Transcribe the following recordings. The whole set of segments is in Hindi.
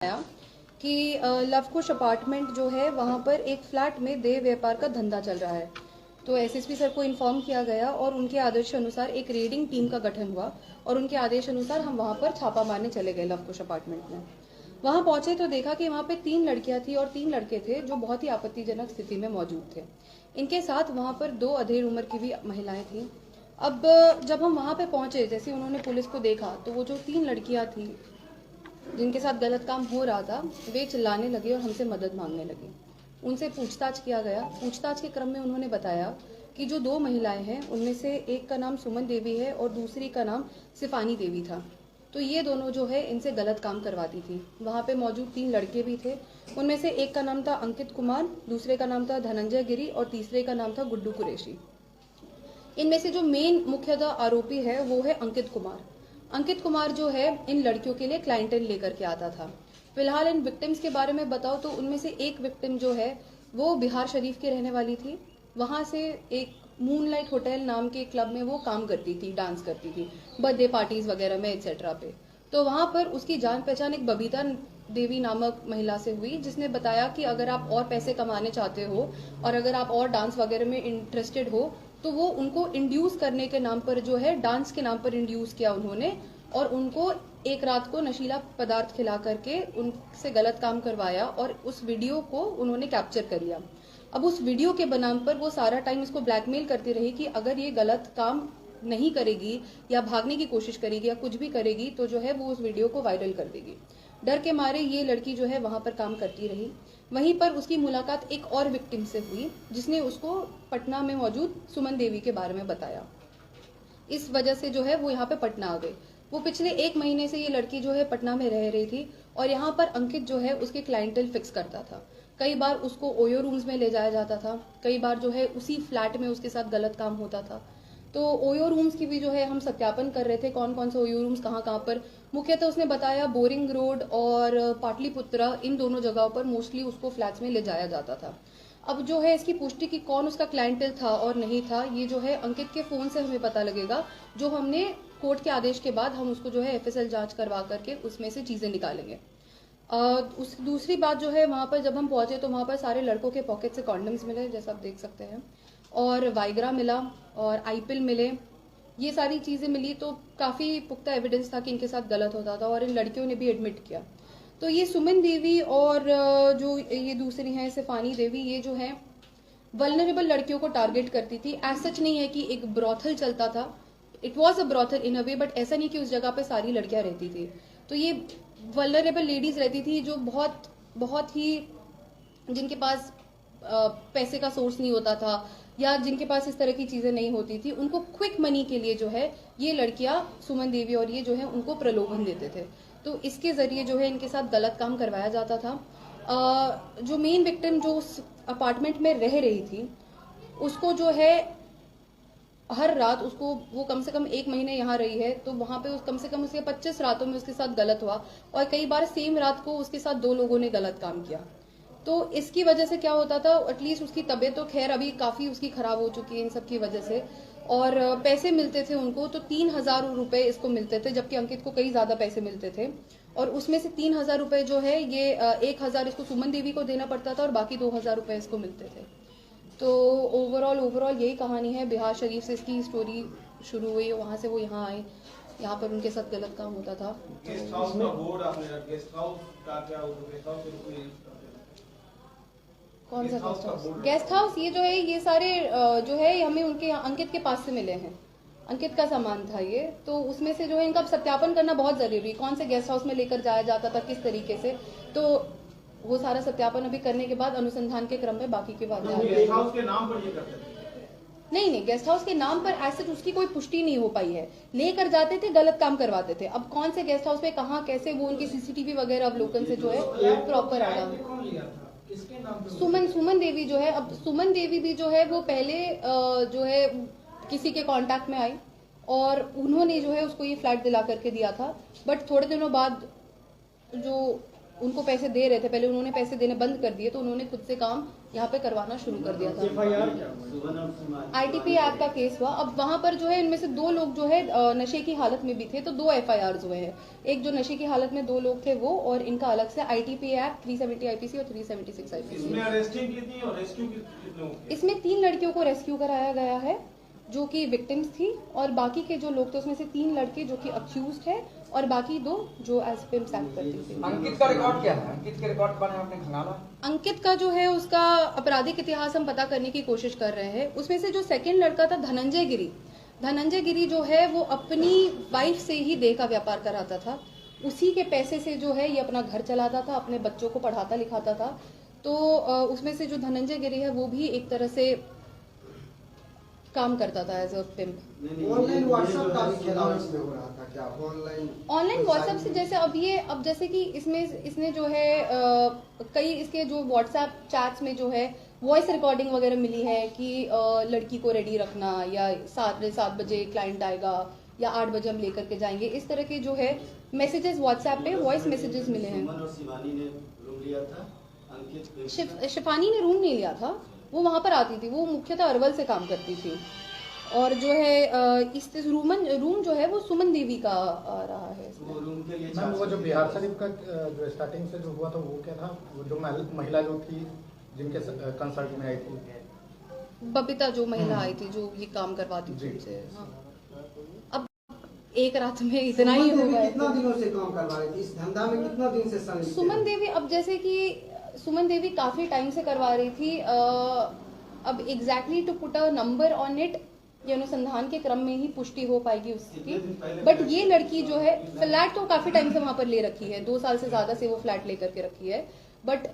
आया कि लवकुश अपार्टमेंट जो है वहाँ पर एक फ्लैट में देह व्यापार का धंधा चल रहा है। तो एसएसपी सर को इन्फॉर्म किया गया और उनके आदेश अनुसार एक रेडिंग टीम का गठन हुआ और उनके आदेश अनुसार हम वहाँ पर छापा मारने चले गए लवकुश अपार्टमेंट में। वहाँ पहुंचे तो देखा कि वहाँ पे 3 लड़कियां थी और 3 लड़के थे जो बहुत ही आपत्तिजनक स्थिति में मौजूद थे। इनके साथ वहाँ पर 2 अधेड़ उम्र की भी महिलाएं थी। अब जब हम वहाँ पे पहुंचे, जैसे उन्होंने पुलिस को देखा तो वो जो 3 लड़कियां थी जिनके साथ गलत काम हो रहा था, वे चिल्लाने लगे और हमसे मदद मांगने लगे। उनसे पूछताछ किया गया। पूछताछ के क्रम में उन्होंने बताया कि जो 2 महिलाएं हैं उनमें से एक का नाम सुमन देवी है और दूसरी का नाम सिफानी देवी था। तो ये दोनों जो है इनसे गलत काम करवाती थी। वहाँ पे मौजूद 3 लड़के भी थे। उनमें से एक का नाम था अंकित कुमार, दूसरे का नाम था धनंजय गिरी और तीसरे का नाम था गुड्डू कुरैशी। इनमें से जो मेन मुख्यतः आरोपी है वो है अंकित कुमार। अंकित कुमार जो है इन लड़कियों के लिए क्लाइंटेल लेकर के आता था। फिलहाल इन विक्टिम्स के बारे में बताओ तो उनमें से एक विक्टिम जो है वो बिहार शरीफ के रहने वाली थी। वहां से एक मूनलाइट होटल नाम के क्लब में वो काम करती थी, डांस करती थी बर्थडे पार्टीज वगैरह में एक्सेट्रा पे। तो वहां पर उसकी जान पहचान एक बबीता देवी नामक महिला से हुई, जिसने बताया कि अगर आप और पैसे कमाने चाहते हो और अगर आप और डांस वगैरह में इंटरेस्टेड हो तो वो उनको इंड्यूस करने के नाम पर जो है डांस के नाम पर इंड्यूस किया उन्होंने और उनको एक रात को नशीला पदार्थ खिला करके उनसे गलत काम करवाया और उस वीडियो को उन्होंने कैप्चर कर लिया। अब उस वीडियो के बनाम पर वो सारा टाइम इसको ब्लैकमेल करती रही कि अगर ये गलत काम नहीं करेगी या भागने की कोशिश करेगी या कुछ भी करेगी तो जो है वो उस वीडियो को वायरल कर देगी। डर के मारे ये लड़की जो है वहां पर काम करती रही। वहीं पर उसकी मुलाकात एक और विक्टिम से हुई जिसने उसको पटना में मौजूद सुमन देवी के बारे में बताया। इस वजह से जो है वो यहाँ पे पटना आ गई। वो पिछले 1 महीने से ये लड़की जो है पटना में रह रही थी और यहाँ पर अंकित जो है उसके क्लाइंटेल फिक्स करता था। कई बार उसको ओयो रूम्स में ले जाया जाता था, कई बार जो है उसी फ्लैट में उसके साथ गलत काम होता था। तो ओयो रूम्स की भी जो है हम सत्यापन कर रहे थे, कौन कौन से ओयो रूम्स कहाँ कहाँ पर। मुख्यतः उसने बताया बोरिंग रोड और पाटलिपुत्रा, इन दोनों जगहों पर मोस्टली उसको फ्लैट्स में ले जाया जाता था। अब जो है इसकी पुष्टि की कौन उसका क्लाइंटेल था और नहीं था, ये जो है अंकित के फोन से हमें पता लगेगा, जो हमने कोर्ट के आदेश के बाद हम उसको जो है एफएसएल जांच करवा करके उसमें से चीजें निकालेंगे। उस दूसरी बात जो है, वहां पर जब हम पहुंचे तो वहां पर सारे लड़कों के पॉकेट से कॉन्डम्स मिले जैसा आप देख सकते हैं, और वाइग्रा मिला और आईपिल मिले। ये सारी चीजें मिली तो काफी पुख्ता एविडेंस था कि इनके साथ गलत होता था और इन लड़कियों ने भी एडमिट किया। तो ये सुमन देवी और जो ये दूसरी हैं सिफानी देवी, ये जो है वल्नरेबल लड़कियों को टारगेट करती थी। एज सच नहीं है कि एक ब्रॉथल चलता था, it was a brothel in a way, but ऐसा नहीं कि उस जगह पे सारी लड़कियां रहती थी। तो ये वल्नरेबल लेडीज रहती थी जो बहुत बहुत ही, जिनके पास पैसे का सोर्स नहीं होता था या जिनके पास इस तरह की चीजें नहीं होती थी, उनको क्विक मनी के लिए जो है ये लड़कियां सुमन देवी और ये जो है उनको प्रलोभन देते थे। तो इसके जरिए जो है इनके साथ गलत काम करवाया जाता था। जो मेन विक्टिम जो उस अपार्टमेंट में रह रही थी, उसको जो है हर रात उसको, वो कम से कम 1 महीने यहाँ रही है, तो वहां पे कम से कम उसके 25 रातों में उसके साथ गलत हुआ और कई बार सेम रात को उसके साथ 2 लोगों ने गलत काम किया। तो इसकी वजह से क्या होता था, एटलीस्ट उसकी तबीयत तो खैर अभी काफी उसकी खराब हो चुकी है इन सब की वजह से, और पैसे मिलते थे उनको तो 3000 रुपए इसको मिलते थे, जबकि अंकित को कई ज्यादा पैसे मिलते थे। और उसमें से 3000 रुपए जो है ये 1000 इसको सुमन देवी को देना पड़ता था और बाकी 2000 रुपए इसको मिलते थे। तो ओवरऑल यही कहानी है। बिहार शरीफ से इसकी स्टोरी शुरू हुई, वहां से वो यहाँ आए, यहाँ पर उनके साथ गलत काम होता था। गेस्ट हाउस का बोर्ड आपने, गेस्ट हाउस का क्या, गेस्ट हाउस के कोई कौन सा गेस्ट हाउस? गेस्ट हाउस ये जो है ये सारे जो है हमें उनके अंकित के पास से मिले हैं। अंकित का सामान था ये, तो उसमें से जो है इनका सत्यापन करना बहुत जरूरी, कौन से गेस्ट हाउस में लेकर जाया जाता था, किस तरीके से। तो वो सारा सत्यापन अभी करने के बाद अनुसंधान के क्रम में बाकी की बातें गेस्ट हाउस के नाम पर ये करते थे? नहीं, गेस्ट हाउस के नाम पर एसेट उसकी कोई पुष्टि नहीं हो पाई है। लेकर जाते थे, गलत काम करवाते थे। अब कौन से गेस्ट हाउस पे कहाँ कैसे, वो उनके सीसीटीवी वगैरह अवलोकन से जो है प्रॉपर आ रहा। सुमन देवी जो है, अब सुमन देवी भी जो है वो पहले जो है किसी के कांटेक्ट में आई और उन्होंने जो है उसको ये फ्लैट दिला करके दिया था, बट थोड़े दिनों बाद जो उनको पैसे दे रहे थे, पहले उन्होंने पैसे देने बंद कर दिए, तो उन्होंने खुद से काम यहाँ पे करवाना शुरू कर दिया था। आईटीपी एक्ट का केस हुआ। अब वहां पर जो है इनमें से 2 लोग जो है नशे की हालत में भी थे, तो 2 FIRs हुए हैं। एक जो नशे की हालत में 2 लोग थे वो, और इनका अलग से आईटीपी एक्ट 370 IPC और 376 IPC। इसमें अरेस्टिंग कितनी और रेस्क्यू कितने लोगों की? इसमें 3 लड़कियों को रेस्क्यू कराया गया है जो कि विक्टिम्स थी, और बाकी के जो लोग थे उसमें से 3 लड़के जो कि अक्यूज्ड है, और बाकी 2 जो एज पिम्प्स एक्ट करती थी। अंकित का रिकॉर्ड क्या है? अंकित के रिकॉर्ड पर आपने खंगाला? अंकित का जो है उसका आपराधिक इतिहास हम पता करने की कोशिश कर रहे हैं। उसमें से जो सेकंड लड़का था धनंजय गिरी जो है वो अपनी वाइफ से ही देह का व्यापार कराता था। उसी के पैसे से जो है ये अपना घर चलाता था, अपने बच्चों को पढ़ाता लिखाता था। तो उसमें से जो धनंजय गिरी है वो भी एक तरह से काम करता था as a pimp. Online WhatsApp का भी खेला इसमें हो रहा था क्या? ऑनलाइन व्हाट्सएप से जैसे अब जैसे कि इसने जो है कई इसके जो व्हाट्सएप चैट्स में जो है वॉइस रिकॉर्डिंग वगैरह मिली है कि लड़की को रेडी रखना, या 7 बजे क्लाइंट आएगा, या 8 बजे हम लेकर के जाएंगे, इस तरह के जो है मैसेजेस व्हाट्सएप पे वॉइस मैसेजेस मिले हैं। शिफानी ने रूम नहीं लिया था, वो वहां पर आती थी, वो मुख्यतः अरवल से काम करती थी। और जो है इस रूम जो है वो सुमन देवी का रहा है। मैम वो जो बिहार शरीफ का जो स्टार्टिंग से जो हुआ था वो क्या था? वो जो महिला जो थी जिनके कंसर्ट में आई थी, बबीता जो महिला आई थी जो ये काम करवाती थी उनसे। हाँ। अब एक रात में इतना ही हो गया। कितना दिनों से काम करवा रही थी इस धंधा में? कितना दिन से संलिप्त? सुमन देवी, अब जैसे कि सुमन देवी काफी टाइम से करवा रही थी। अब exactly to put a number on it ये अनुसंधान के क्रम में ही पुष्टि हो पाएगी उसकी। बट ये लड़की जो है फ्लैट तो काफी टाइम से वहां पर ले रखी है, 2 साल से ज्यादा से वो फ्लैट लेकर के रखी है। बट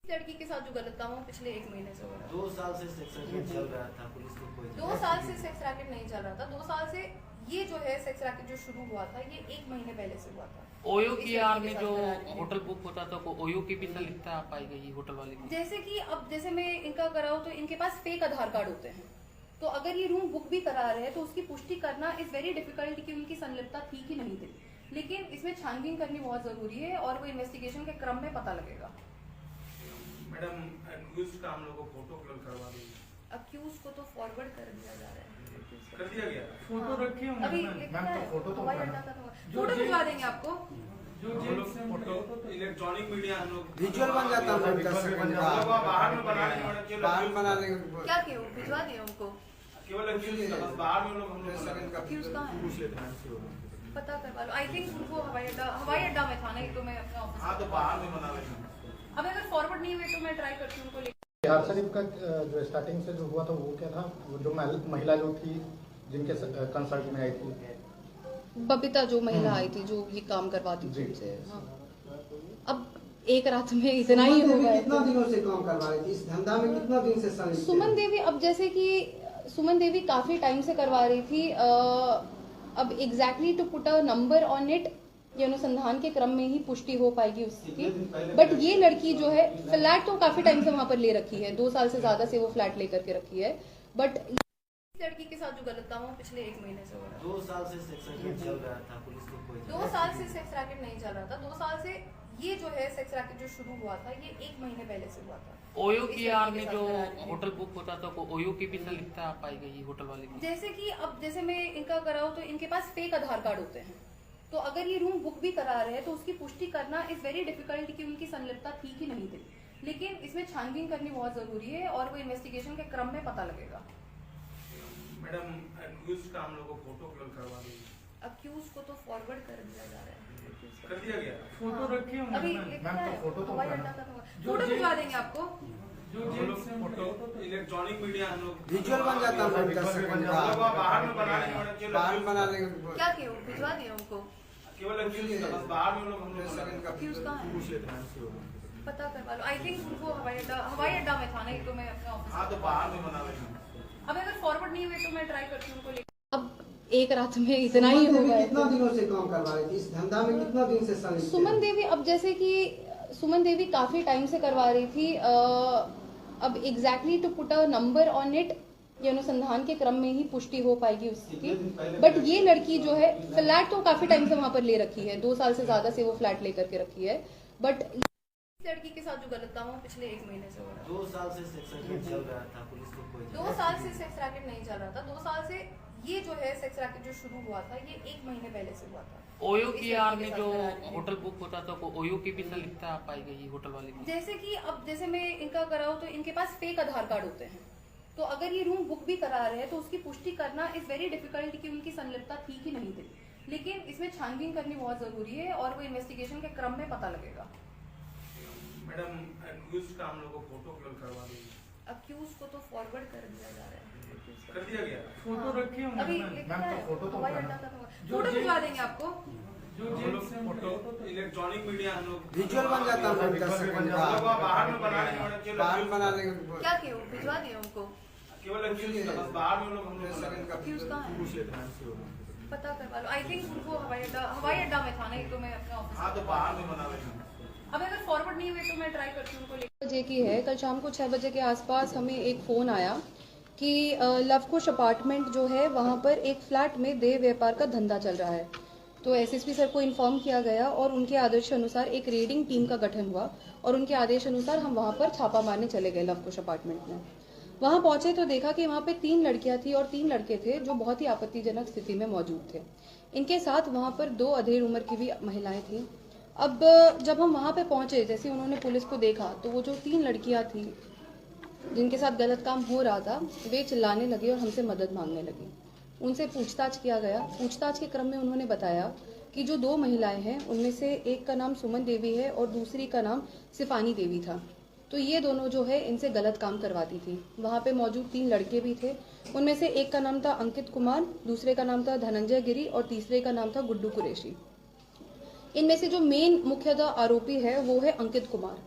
लड़की के साथ जो गलत काम हो पिछले 1 महीने से हो रहा है। 2 साल से सेक्स रैकेट चल रहा था, पुलिस को कोई 2 साल से सेक्स रैकेट नहीं चल रहा था। 2 साल से ये जो है सेक्स रैकेट जो शुरू हुआ था ये 1 महीने पहले से हुआ था। ओयो की यार में जो होटल बुक होता था ओयो की भी संलिप्तता पाई गई होटल वाले की। जैसे कि अब जैसे मैं इनका कराऊं तो इनके पास फेक आधार कार्ड होते हैं, तो अगर ये रूम बुक भी करा रहे हैं तो उसकी पुष्टि करना इज वेरी डिफिकल्ट कि उनकी संलिप्तता थी कि नहीं थी। लेकिन इसमें छानबीन करनी बहुत जरूरी है और वो इन्वेस्टिगेशन के क्रम में पता लगेगा। मैडम अक्यूज का हम लोग को फोटो क्लिक करवा दीजिए। अक्यूज को तो फॉरवर्ड कर दिया जा रहा है। कर दिया गया फोटो रखी होंगे अभी मैम तो फोटो तो हवाई अड्डा का फोटो भिजवा देंगे आपको। फोटो इलेक्ट्रॉनिक मीडिया हम लोग विजुअल बन जाता है 10 सेकंड का। बाहर में बना लेंगे, बाहर बना लेंगे। क्या क्यों भिजवा दिए उनको? केवल अक्यूज का, बस बाहर में लोग हम लोग सेकंड का Accused कहाँ है? पूछ लेते हैं। पता करवा लो। आई थिंक उनको हवाई अड्डा में था, नहीं तो मैं अपने ऑफिस। हाँ तो बाहर में बना लेंगे। अब अगर फॉरवर्ड नहीं हुए तो मैं ट्राई करती हूँ उनको लेकर। बिहार शरीफ का जो स्टार्टिंग से जो हुआ था वो क्या था? वो जो महिला जो थी जिनके कंसर्ट में आई थी, बबीता जो महिला आई थी जो ये काम करवाती थी उनसे। हाँ। अब एक रात में इतना ही हो गया। कितना दिनों से काम करवा रही थी इस धंधा में? कितना दिन से संलिप्त? सुमन देवी, अब जैसे कि सुमन देवी काफी टाइम से करवा रही थी। अब exactly to put a number on it ये अनुसंधान के क्रम में ही पुष्टि हो पाएगी उसकी। बट ये लड़की जो है फ्लैट तो काफी टाइम से वहां पर ले रखी है, 2 साल से ज्यादा से वो फ्लैट लेकर के रखी है। बट लड़की के साथ जो गलत काम हो पिछले 1 महीने से हो रहा है। 2 साल से सेक्स रैकेट चल रहा था, पुलिस को कोई 2 साल से सेक्स रैकेट नहीं चल रहा था। 2 साल से ये जो है सेक्स रैकेट जो शुरू हुआ था ये 1 महीने पहले से हुआ था। ओयो की यार में जो होटल बुक होता था ओयो की भी संलिप्तता पाई गई होटल वाले की। जैसे कि अब जैसे मैं इनका कराऊं तो इनके पास फेक आधार कार्ड होते हैं, तो अगर ये रूम बुक भी करा रहे हैं तो उसकी पुष्टि करना इज वेरी डिफिकल्ट कि उनकी संलिप्तता थी कि नहीं थी। लेकिन इसमें छानबीन करनी बहुत जरूरी है और वो इन्वेस्टिगेशन के क्रम में पता लगेगा। मैडम अक्यूज का हम लोग को फोटो क्लिक करवा दीजिए। अक्यूज को तो फॉरवर्ड कर दिया जा रहा है। कर दिया गया फोटो रखी होंगे अभी मैम तो फोटो तो हवाई अड्डा का फोटो भिजवा देंगे आपको। फोटो इलेक्ट्रॉनिक मीडिया हम लोग विजुअल बन जाता है 10 सेकंड का। बाहर में बना लेंगे, बाहर बना लेंगे। क्या क्यों भिजवा दिए उनको? केवल अक्यूज का, बस बाहर में लोग हम लोग सेकंड का Accused कहाँ है? पूछ लेते हैं। पता करवा लो। आई थिंक उनको हवाई अड्डा में था, नहीं तो मैं अपने ऑफिस। हाँ तो बाहर में बना लेंगे। अब अगर फॉरवर्ड नहीं हुए तो मैं ट्राई करती हूँ उनको लेकर। अब एक रात में इतना ही हो गया। कितना दिनों से काम करवा रही थी इस धंधा में? कितना दिन से संलिप्त? सुमन देवी, अब जैसे कि सुमन देवी काफी टाइम से करवा रही थी। अब exactly to put a number on it ये अनुसंधान के क्रम में ही पुष्टि हो पाएगी उसकी। बट ये लड़की जो है फ्लैट तो काफी टाइम से वहां पर ले रखी है, 2 साल से ज्यादा से वो फ्लैट लेकर के रखी है। बट लड़की के साथ जो गलत काम हुआ पिछले 1 महीने से हो रहा है। 2 साल से सेक्स रैकेट चल रहा था, पुलिस को कोई 2 साल से सेक्स रैकेट नहीं चल रहा था। 2 साल से ये जो है सेक्स रैकेट जो शुरू हुआ था ये 1 महीने पहले से हुआ था। ओयो इस की लड़की आर के में साथ जो करा रहे हैं। होटल बुक होता था ओयो की भी संलिप्तता पाई गई होटल वाले की। जैसे कि अब जैसे मैं इनका कराऊं तो इनके पास फेक आधार कार्ड होते हैं, तो अगर ये रूम बुक भी करा रहे हैं तो उसकी पुष्टि करना इज वेरी डिफिकल्ट कि उनकी संलिप्तता थी कि नहीं थी। लेकिन इसमें छानबीन करनी बहुत जरूरी है और वो इन्वेस्टिगेशन के क्रम में पता लगेगा। मैडम एक्यूज का हम लोग को फोटो केवल करवा दीजिए। अक्यूज को तो फॉरवर्ड कर दिया जा रहा है। कर दिया गया। फोटो रखे होंगे अभी मैम। लिखा मैम, तो है, फोटो तो हवाई होगा अड्डा ना। का फोटो भिजवा देंगे आपको। जो हम जेल लोग से फोटो इलेक्ट्रॉनिक मीडिया हम लोग विजुअल बन जाता है मैम 10 सेकंड हम लोग का। बाहर में बना लेंगे मैडम, केवल बाहर accused बना को- लेंगे। क्या किया भिजवा दिए उनको। केवल accused का, बस बाहर में लोग हम लोग 10 बना सेकंड लेंगे। का अक्यूज कहाँ है? पूछ लेते हैं। पता करवा लो। आई थिंक उनको हवाई अड्डा में था ना, एक तो मैं अपने ऑफिस हाँ तो बाहर में बना लेंगे। अब अगर फॉरवर्ड नहीं हुए तो मैं ट्राई करती हूँ उनको। बजे की है, कल शाम को 6 बजे के आसपास हमें एक फ़ोन आया कि लवकुश अपार्टमेंट जो है वहाँ पर एक फ्लैट में देह व्यापार का धंधा चल रहा है। तो एसएसपी सर को इन्फॉर्म किया गया और उनके आदेश अनुसार एक रेडिंग टीम का गठन हुआ और उनके आदेश अनुसार हम वहाँ पर छापा मारने चले गए लवकुश अपार्टमेंट में। वहाँ पहुंचे तो देखा कि वहाँ पे 3 लड़कियां थी और 3 लड़के थे जो बहुत ही आपत्तिजनक स्थिति में मौजूद थे। इनके साथ वहाँ पर 2 अधेड़ उम्र की भी महिलाएं थी। अब जब हम वहाँ पे पहुंचे, जैसे उन्होंने पुलिस को देखा तो वो जो 3 लड़कियां थी जिनके साथ गलत काम हो रहा था वे चिल्लाने लगी और हमसे मदद मांगने लगी। उनसे पूछताछ किया गया। पूछताछ के क्रम में उन्होंने बताया कि जो 2 महिलाएं हैं उनमें से एक का नाम सुमन देवी है और दूसरी का नाम सिफानी देवी था। तो ये दोनों जो है इनसे गलत काम करवाती थी। वहाँ पे मौजूद 3 लड़के भी थे। उनमें से एक का नाम था अंकित कुमार, दूसरे का नाम था धनंजय गिरी और तीसरे का नाम था गुड्डू कुरैशी। इनमें से जो मेन मुख्यतः आरोपी है वो है अंकित कुमार।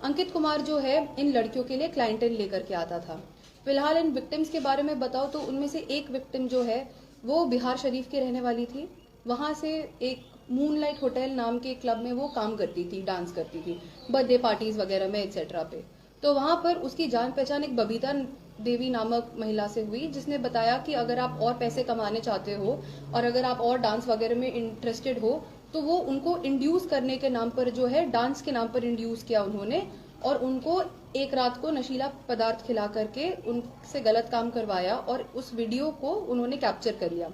अंकित कुमार जो है इन लड़कियों के लिए क्लाइंटेल लेकर के आता था। फिलहाल इन विक्टिम्स के बारे में बताओ तो उनमें से एक विक्टिम जो है वो बिहार शरीफ की रहने वाली थी। वहां से एक मूनलाइट होटल नाम के क्लब में वो काम करती थी, डांस करती थी बर्थडे पार्टीज वगैरह में एक्सेट्रा पे। तो वहां पर उसकी जान पहचान एक बबीता देवी नामक महिला से हुई, जिसने बताया कि अगर आप और पैसे कमाने चाहते हो और अगर आप और डांस वगैरह में इंटरेस्टेड हो तो वो उनको इंड्यूस करने के नाम पर जो है डांस के नाम पर इंड्यूस किया उन्होंने और उनको एक रात को नशीला पदार्थ खिला करके उनसे गलत काम करवाया और उस वीडियो को उन्होंने कैप्चर कर लिया।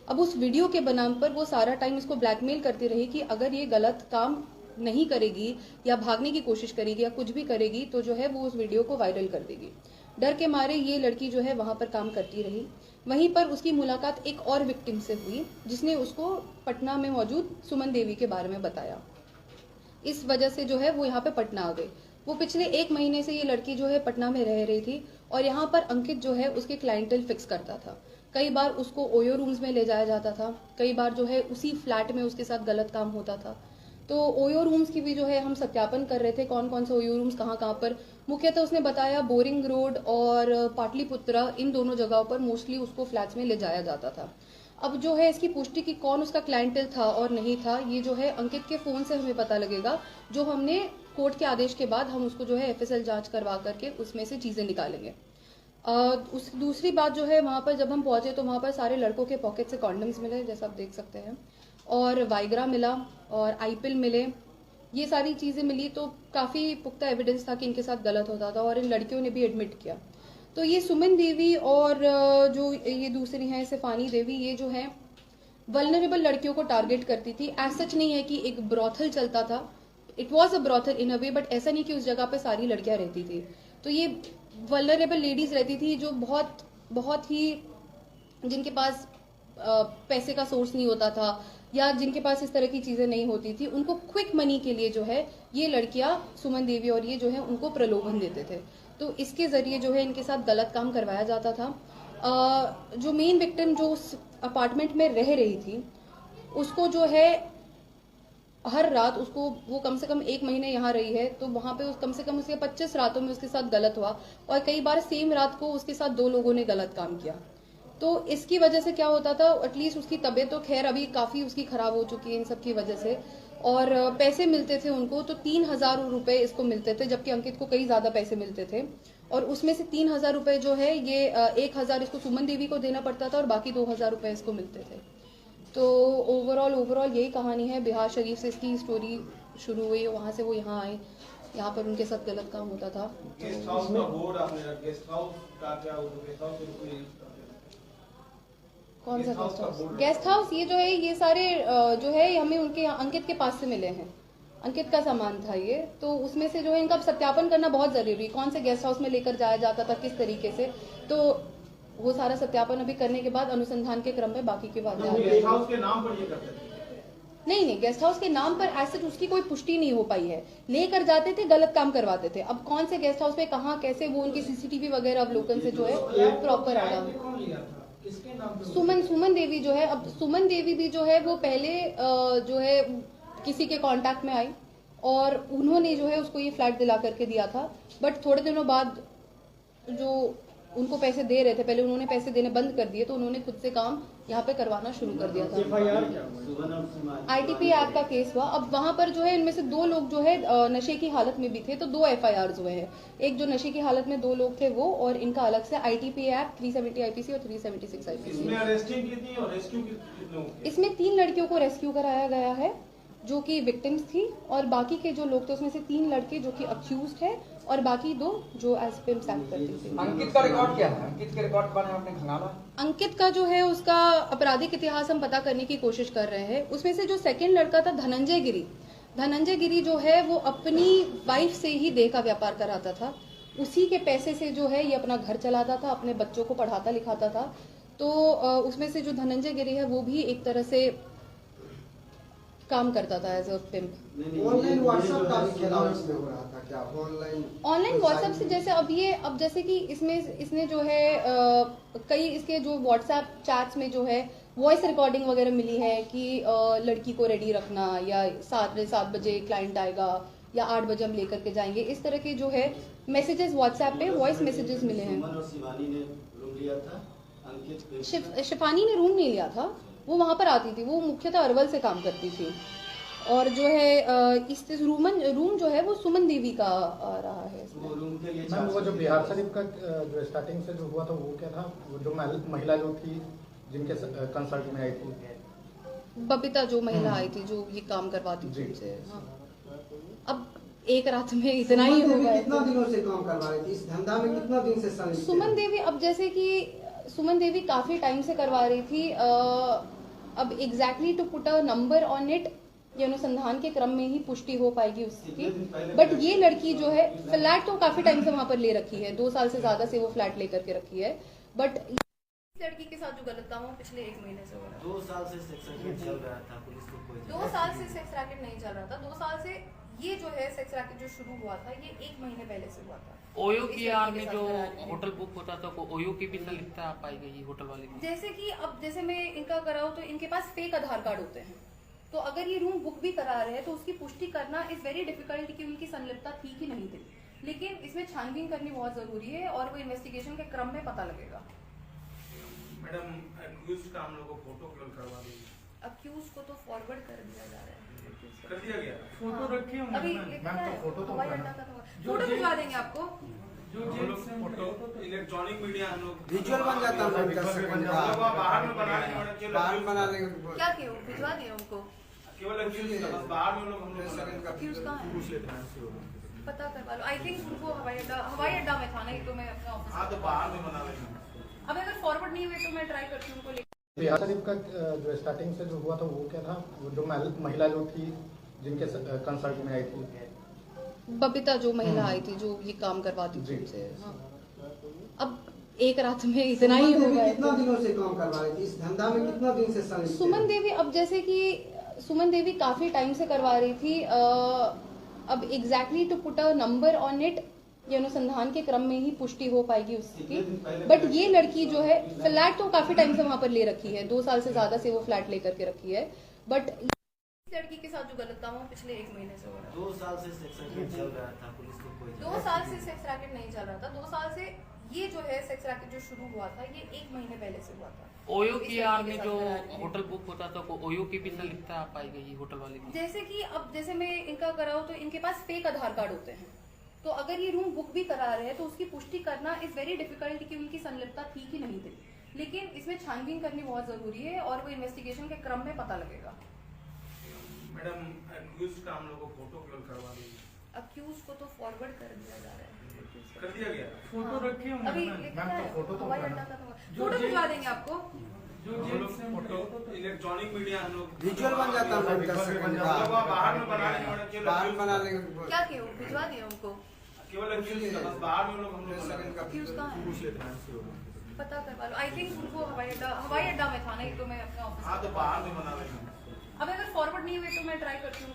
अब उस वीडियो के बनाम पर वो सारा टाइम इसको ब्लैकमेल करती रही कि अगर ये गलत काम नहीं करेगी या भागने की कोशिश करेगी या कुछ भी करेगी तो जो है वो उस वीडियो को वायरल कर देगी। डर के मारे ये लड़की जो है वहां पर काम करती रही। वहीं पर उसकी मुलाकात एक और विक्टिम से हुई जिसने उसको पटना में मौजूद सुमन देवी के बारे में बताया। इस वजह से जो है वो यहाँ पे पटना आ गई। वो पिछले 1 महीने से ये लड़की जो है पटना में रह रही थी और यहाँ पर अंकित जो है उसके क्लाइंटेल फिक्स करता था। कई बार उसको ओयो रूम्स में ले जाया जाता था, कई बार जो है उसी फ्लैट में उसके साथ गलत काम होता था। तो ओयो रूम्स की भी जो है हम सत्यापन कर रहे थे, कौन कौन से ओयो रूम्स कहाँ पर। मुख्यतः उसने बताया बोरिंग रोड और पाटलिपुत्रा, इन दोनों जगहों पर मोस्टली उसको फ्लैट्स में ले जाया जाता था। अब जो है इसकी पुष्टि की कौन उसका क्लाइंटेल था और नहीं था, ये जो है अंकित के फोन से हमें पता लगेगा, जो हमने कोर्ट के आदेश के बाद हम उसको जो है एफएसएल जांच करवा करके उसमें से चीजें निकालेंगे। उस दूसरी बात जो है वहां पर जब हम पहुंचे तो वहां पर सारे लड़कों के पॉकेट से कॉन्डम्स मिले, जैसा आप देख सकते हैं, और वाइग्रा मिला और आईपिल मिले। ये सारी चीजें मिली तो काफी पुख्ता एविडेंस था कि इनके साथ गलत होता था और इन लड़कियों ने भी एडमिट किया। तो ये सुमन देवी और जो ये दूसरी हैं सिफानी देवी, ये जो है वल्नरेबल लड़कियों को टारगेट करती थी। एज सच नहीं है कि एक ब्रॉथल चलता था, it was a brothel in a way, but ऐसा नहीं कि उस जगह पे सारी लड़कियां रहती थी। तो ये वल्नरेबल लेडीज रहती थी जो बहुत ही जिनके पास पैसे का सोर्स नहीं होता था या जिनके पास इस तरह की चीजें नहीं होती थी, उनको क्विक मनी के लिए जो है ये लड़कियां सुमन देवी और ये जो है उनको प्रलोभन देते थे। तो इसके जरिए जो है इनके साथ गलत काम करवाया जाता था। जो मेन विक्टिम जो उस अपार्टमेंट में रह रही थी उसको जो है हर रात उसको वो कम से कम 1 महीने यहाँ रही है तो वहां पे कम से कम उसके 25 रातों में उसके साथ गलत हुआ और कई बार सेम रात को उसके साथ 2 लोगों ने गलत काम किया। तो इसकी वजह से क्या होता था, एटलीस्ट उसकी तबीयत तो खैर अभी काफी उसकी खराब हो चुकी है इन सब की वजह से, और पैसे मिलते थे उनको तो 3000 रुपए इसको मिलते थे, जबकि अंकित को कई ज्यादा पैसे मिलते थे। और उसमें से 3000 रुपए जो है ये 1000 इसको सुमन देवी को देना पड़ता था और बाकी 2000 रुपए इसको मिलते थे। तो ओवरऑल यही कहानी है। बिहार शरीफ से इसकी स्टोरी शुरू हुई, वहाँ से वो यहाँ आए, यहाँ पर उनके साथ गलत काम होता था। गेस्ट हाउस का बोर्ड आपने रखा, गेस्ट हाउस का क्या होता है? गेस्ट हाउस में कोई कौन सा गेस्ट हाउस गेस्ट का हाउस? बोर्ड गेस्ट हाउस ये जो है, ये सारे जो है हमें उनके अंकित के पास से मिले हैं। अंकित का सामान था ये, तो उसमें से जो है इनका सत्यापन करना बहुत जरूरी है, कौन से गेस्ट हाउस में लेकर जाया जाता था, किस तरीके से। तो वो सारा सत्यापन अभी करने के बाद अनुसंधान के क्रम में बाकी की बातें आगे गेस्ट हाउस के नाम पर ये करते थे। नहीं, गेस्ट हाउस के नाम पर एसेट उसकी कोई पुष्टि नहीं हो पाई है। लेकर जाते थे, गलत काम करवाते थे। अब कौन से गेस्ट हाउस पे कहाँ कैसे, वो उनकी सीसीटीवी वगैरह अवलोकन से जो है प्रॉपर आया। सुमन देवी जो है, अब सुमन देवी भी जो है वो पहले जो है किसी के कांटेक्ट में आई और उन्होंने जो है उसको ये फ्लैट दिला करके दिया था। बट थोड़े दिनों बाद जो उनको पैसे दे रहे थे, पहले उन्होंने पैसे देने बंद कर दिए, तो उन्होंने खुद से काम यहाँ पे करवाना शुरू कर दिया था। आईटीपी एक्ट का केस हुआ। अब वहां पर जो है इनमें से 2 लोग जो है नशे की हालत में भी थे, तो 2 FIRs हुए हैं। एक जो नशे की हालत में 2 लोग थे वो, और इनका अलग से आईटीपी एक्ट 370 IPC और 376 IPC। इसमें अरेस्टिंग कितनी और रेस्क्यू कितने लोग थे? इसमें 3 लड़कियों को रेस्क्यू कराया गया है जो कि विक्टिम्स थी, और बाकी के जो लोग थे उसमें से 3 लड़के जो कि अक्यूज्ड है और बाकी 2 जो एज पिम्स एक्ट करते थे। अंकित का रिकॉर्ड क्या है? अंकित के रिकॉर्ड बने आपने खंगाला? अंकित का जो है उसका आपराधिक इतिहास हम पता करने की कोशिश कर रहे हैं। उसमें से जो सेकंड लड़का था धनंजय गिरी जो है वो अपनी वाइफ से ही देह का व्यापार कराता था। उसी के पैसे से जो है ये अपना घर चलाता था, अपने बच्चों को पढ़ाता लिखाता था। तो उसमें से जो धनंजय गिरी है वो भी एक तरह से काम करता था as a pimp. Online WhatsApp का भी खेला इसमें हो रहा था क्या? ऑनलाइन व्हाट्सएप से जैसे अब जैसे कि इसने जो है कई इसके जो व्हाट्सएप चैट्स में जो है वॉइस रिकॉर्डिंग वगैरह मिली है कि लड़की को रेडी रखना, या 7 बजे क्लाइंट आएगा, या 8 बजे हम लेकर के जाएंगे, इस तरह के जो है मैसेजेस व्हाट्सएप पे वॉइस मैसेजेस मिले हैं। शिवानी ने रूम लिया था, अंकित शिफानी ने रूम नहीं लिया था, वो वहां पर आती थी, वो मुख्यतः अरवल से काम करती थी। और जो है इस रूम जो है वो सुमन देवी का रहा है। वो रूम के लिए मैम वो जो बिहार शरीफ का जो स्टार्टिंग से जो हुआ था वो क्या था? वो जो महिला जो थी जिनके कंसर्ट में आई थी, बबीता जो महिला आई थी जो ये काम करवाती थी उनसे। हाँ। अब एक रात में इतना ही हो गया। कितना दिनों से काम करवा रही थी इस धंधा में? कितना दिन से संलिप्त? सुमन देवी, अब जैसे कि सुमन देवी काफी टाइम से करवा रही थी। अब exactly to put a number on it ये अनुसंधान के क्रम में ही पुष्टि हो पाएगी उसकी। बट ये लड़की जो है फ्लैट तो काफी टाइम से वहां पर ले रखी है, 2 साल से ज्यादा से वो फ्लैट लेकर के रखी है। बट लड़की के साथ जो गलत काम हो पिछले 1 महीने से हो रहा है। 2 साल से सेक्स रैकेट चल रहा था, पुलिस को कोई 2 साल से सेक्स रैकेट नहीं चल रहा था। 2 साल से ये जो है सेक्स रैकेट जो शुरू हुआ था ये 1 महीने पहले से हुआ था। ओयो की आड़ में जो होटल बुक होता था, ओयो की भी संलिप्तता पाई गई होटल वाले की। जैसे कि अब जैसे मैं इनका कराऊं तो इनके पास फेक आधार कार्ड होते हैं, तो अगर ये रूम बुक भी करा रहे हैं तो उसकी पुष्टि करना इज वेरी डिफिकल्ट कि उनकी संलिप्तता थी कि नहीं थी। लेकिन इसमें छानबीन करनी बहुत जरूरी है और वो इन्वेस्टिगेशन के क्रम में पता लगेगा। मैडम अक्यूज का हम लोग को फोटो केवल करवा दीजिए। अक्यूज को तो फॉरवर्ड कर दिया जा रहा है। कर दिया गया। फोटो रखी होंगी अभी मैम, तो फोटो तो हवाई अड्डा का फोटो भिजवा देंगे आपको। हम लोग फोटो इलेक्ट्रॉनिक मीडिया हम लोग विजुअल बन जाता है, कर सकते हम लोग बाहर में बना लेंगे मैडम, केवल बाहर accused बना का। देंगे। क्या किया भिजवा दिए उनको? केवल accused का, बस बाहर में लोग हम लोग बना लेंगे। अक्यूज कहाँ है? पूछ लेते हैं। पता करवा लो। आई थिंक उनको हवाई अड्डा में था, नहीं तो मैं अपने ऑफिस। हाँ तो बाहर में बना लेंगे। अब अगर फॉरवर्ड नहीं हुए तो मैं ट्राई करती हूँ उनको। बिहार शरीफ का जो स्टार्टिंग से जो हुआ था वो क्या था? वो जो महिला जो थी जिनके कंसर्ट में आई थी, बबीता जो महिला आई थी जो ये काम करवाती थी उनसे। हाँ। अब एक रात में इतना ही हो गया। कितना दिनों से काम करवा रही थी इस धंधा में? कितना दिन से संलिप्त? सुमन देवी, अब जैसे कि सुमन देवी काफी टाइम से करवा रही थी। अब exactly to put a number on it ये अनुसंधान के क्रम में ही पुष्टि हो पाएगी उसकी। बट ये लड़की जो है फ्लैट तो काफी टाइम से वहां पर ले रखी है, 2 साल से ज्यादा से वो फ्लैट लेकर के रखी है। बट लड़की के साथ जो गलत काम हो पिछले 1 महीने से हो रहा है। 2 साल से सेक्स रैकेट चल रहा था, पुलिस को कोई 2 साल से सेक्स रैकेट नहीं चल रहा था। 2 साल से ये जो है सेक्स रैकेट जो शुरू हुआ था ये 1 महीने पहले से हुआ था। ओयो की आड़ में जो होटल बुक होता था, ओयो की भी संलिप्तता पाई गई होटल वाले की। जैसे कि अब जैसे मैं इनका कराऊं तो इनके पास फेक आधार कार्ड होते हैं, तो अगर ये रूम बुक भी करा रहे हैं तो उसकी पुष्टि करना इज वेरी डिफिकल्ट कि उनकी संलिप्तता थी कि नहीं थी। लेकिन इसमें छानबीन करनी बहुत जरूरी है और वो इन्वेस्टिगेशन के क्रम में पता लगेगा। मैडम एक्यूज का हम लोग को फोटो केवल करवा दीजिए। अक्यूज को तो फॉरवर्ड कर दिया जा रहा है। कर दिया गया। फोटो रखे होंगे अभी मैम। लिखा मैम, है तो फोटो तो हवाई होगा अड्डा ना। का फोटो भिजवा देंगे आपको। जो हम जेल लोग से फोटो इलेक्ट्रॉनिक मीडिया हम लोग विजुअल बन जाता है मैम 10 सेकंड हम का लोग बाहर में बना लेंगे मैडम, केवल बाहर accused बना का। लेंगे क्या किए भिजवा दिए उनको। केवल accused का, बस बाहर में लोग हम लोग 10 बना सेकंड लेंगे। का अक्यूज कहाँ है पता करवा लो। आई थिंक उनको हवाई अड्डा में था, नहीं तो मैं अपने ऑफिस हाँ तो बाहर में बना लेंगे। अब अगर फॉरवर्ड नहीं हुए तो मैं ट्राई करती हूँ।